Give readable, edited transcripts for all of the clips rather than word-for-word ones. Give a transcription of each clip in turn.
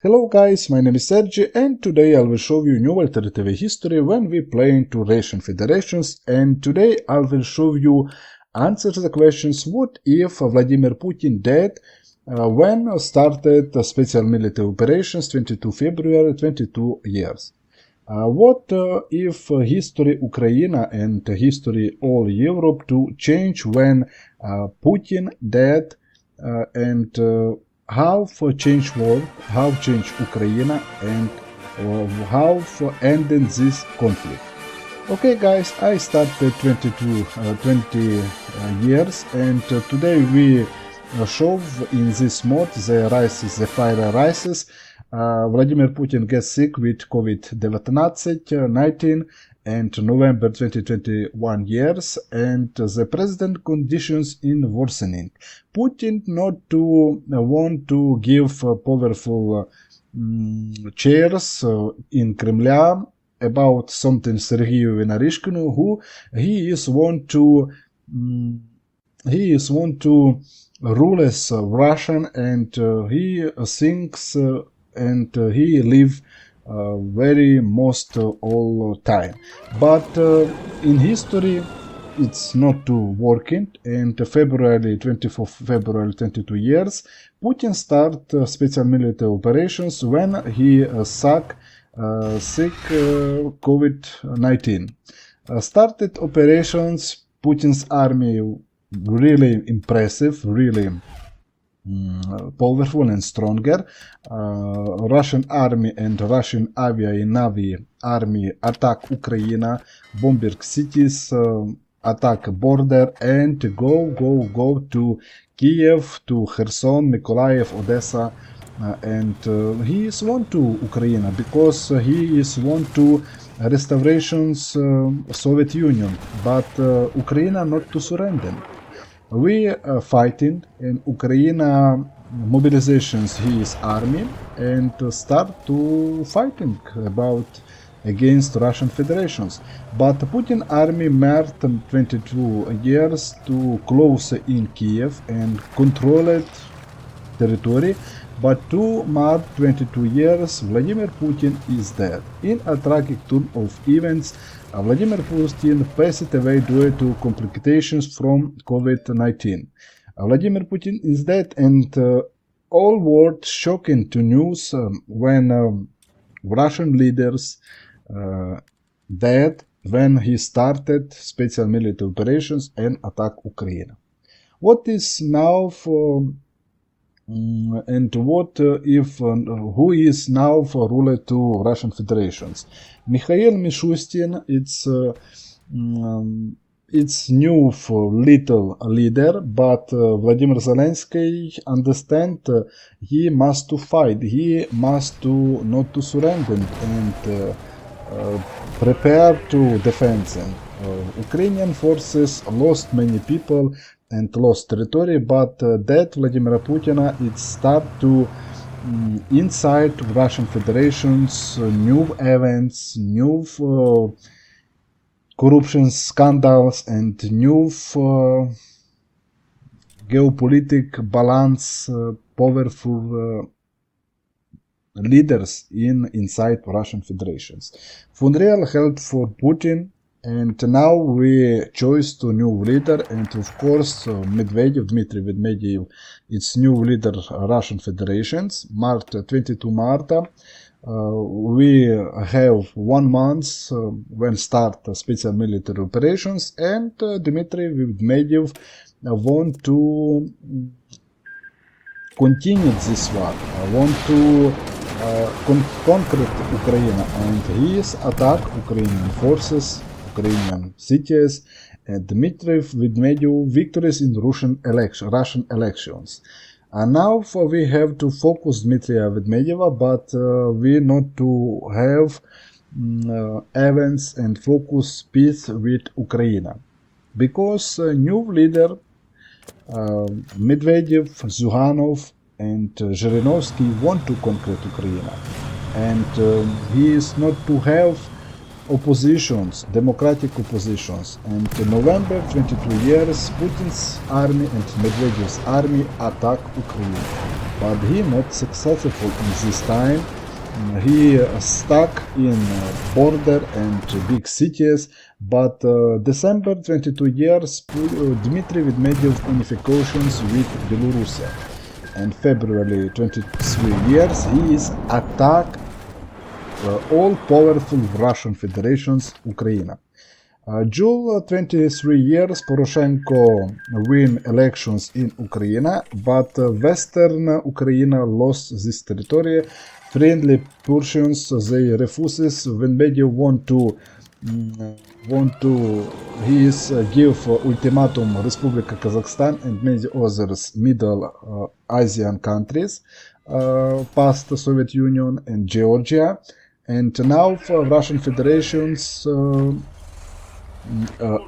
Hello guys, my name is Sergi and today I will show you new alternative history when we play into Russian federations, and today I will show you answer to the questions what if Vladimir Putin dead when started special military operations 22 February 22 years. What if history Ukraine and history all Europe to change when Putin dead and how for change world, how change Ukraine, and how for ending this conflict. Okay guys, I started 20 years, and today we show in this mode the fire rises. Vladimir Putin gets sick with COVID-19 and November 2021 years, and the president conditions in worsening. Putin not to want to give powerful chairs in Kremlin about something Sergei Narishkinu, who he is want to rule as Russian, and he thinks and he live very most all time, but in history it's not working. And February 24th February 22 years Putin start special military operations when he sick COVID-19. Started operations. Putin's army really impressive, really powerful and stronger. Russian army and Russian avia and navy army attack Ukraine, bombing cities, attack border, and go to Kiev, to Kherson, Mykolaiv, Odessa, and he is want to Ukraine because he is want to restorations Soviet Union, but Ukraine not to surrender. We are fighting in Ukraine mobilizations his army and start to fighting about against Russian federations. But Putin army marched 22 years to close in Kiev and controlled territory, but to March 22 years Vladimir Putin is dead. In a tragic turn of events, Vladimir Putin passed away due to complications from COVID-19. Vladimir Putin is dead, and all world shocking to news when Russian leaders dead when he started special military operations and attack Ukraine. What is now for and what if who is now for ruler to Russian federations? Mikhail Mishustin, it's new for little leader, but Vladimir Zelensky understand he must to fight, he must to not to surrender and prepare to defend them. Ukrainian forces lost many people and lost territory, but that Vladimir Putin it start to inside Russian federations new events, new corruption scandals, and new geopolitical balance, powerful leaders inside Russian federations. Funeral held for Putin, and now we choose to new leader, and of course Medvedev, Dmitry Medvedev, it's new leader Russian federations. March 22 March. We have 1 month when start special military operations, and Dmitry Medvedev want to continue this war, want to conquer Ukraine, and he is attack Ukrainian forces, Ukrainian cities, and Dmitry Medvedev victories in Russian elections. And now we have to focus Dmitry Medvedev, but we not to have events and focus peace with Ukraine, because new leader Medvedev, Zyuganov, and Zhirinovsky want to conquer Ukraine, and he is not to have oppositions, democratic oppositions. And in November 22 years, Putin's army and Medvedev's army attack Ukraine. but he not successful in this time. He stuck in border and big cities, but December 22 years Dmitry Medvedev unifications with Belarus, and February 23 years he is attack all powerful Russian Federations Ukraine. June 23 years Poroshenko win elections in Ukraine, but Western Ukraine lost this territory. Friendly Persians they refuses when Medvedev he is give ultimatum Republika Kazakhstan and many others Middle Asian countries past the Soviet Union and Georgia, and now for Russian Federations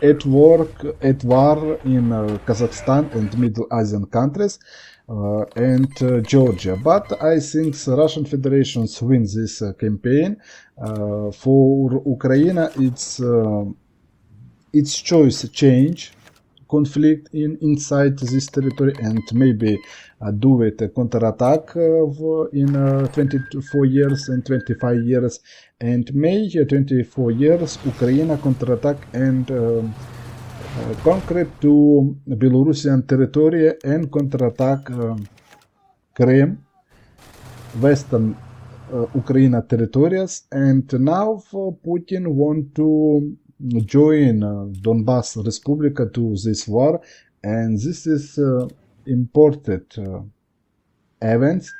at war in Kazakhstan and Middle Asian countries and Georgia. But I think the Russian Federations win this campaign. For Ukraine, its choice change conflict inside this territory and maybe do it a counterattack in 24 years and 25 years, and May 24 years Ukraine counterattack and conquer to Belarusian territory and counterattack Crimea, Western Ukraine territories, and now Putin want to join Donbass Republika to this war, and this is important events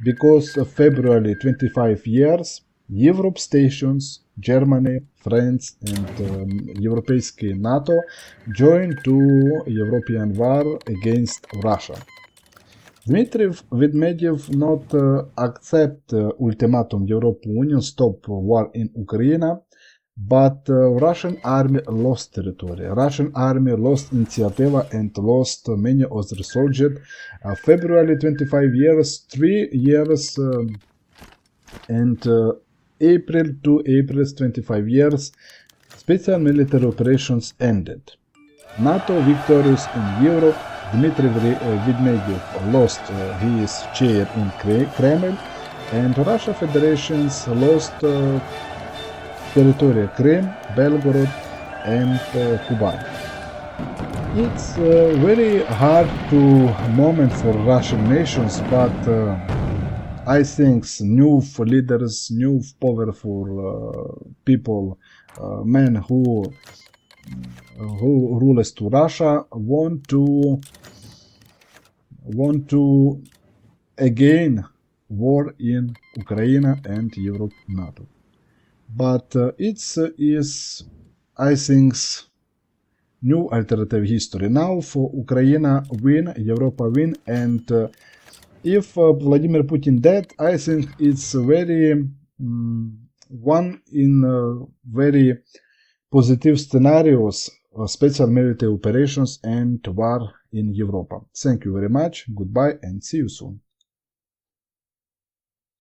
because of February 25 years Europe stations, Germany, France and European NATO joined to European war against Russia. Dmitry Medvedev not accept ultimatum European Union stop war in Ukraine, but Russian army lost territory. Russian army lost initiative and lost many other soldiers. February 25 years, 3 years, and April to April 25 years, special military operations ended. NATO victorious in Europe. Dmitry Medvedev lost his chair in Kremlin, and Russia Federations lost territory Crimea, Belgorod and Kuban. It's very hard to moment for Russian nations, but I think new leaders, new powerful people, men who rules to Russia want to again war in Ukraine and Europe NATO. But it is, I think, new alternative history. Now for Ukraine win, Europa win, and if Vladimir Putin dead, I think it's very one in very positive scenarios, special military operations and war in Europe. Thank you very much. Goodbye and see you soon.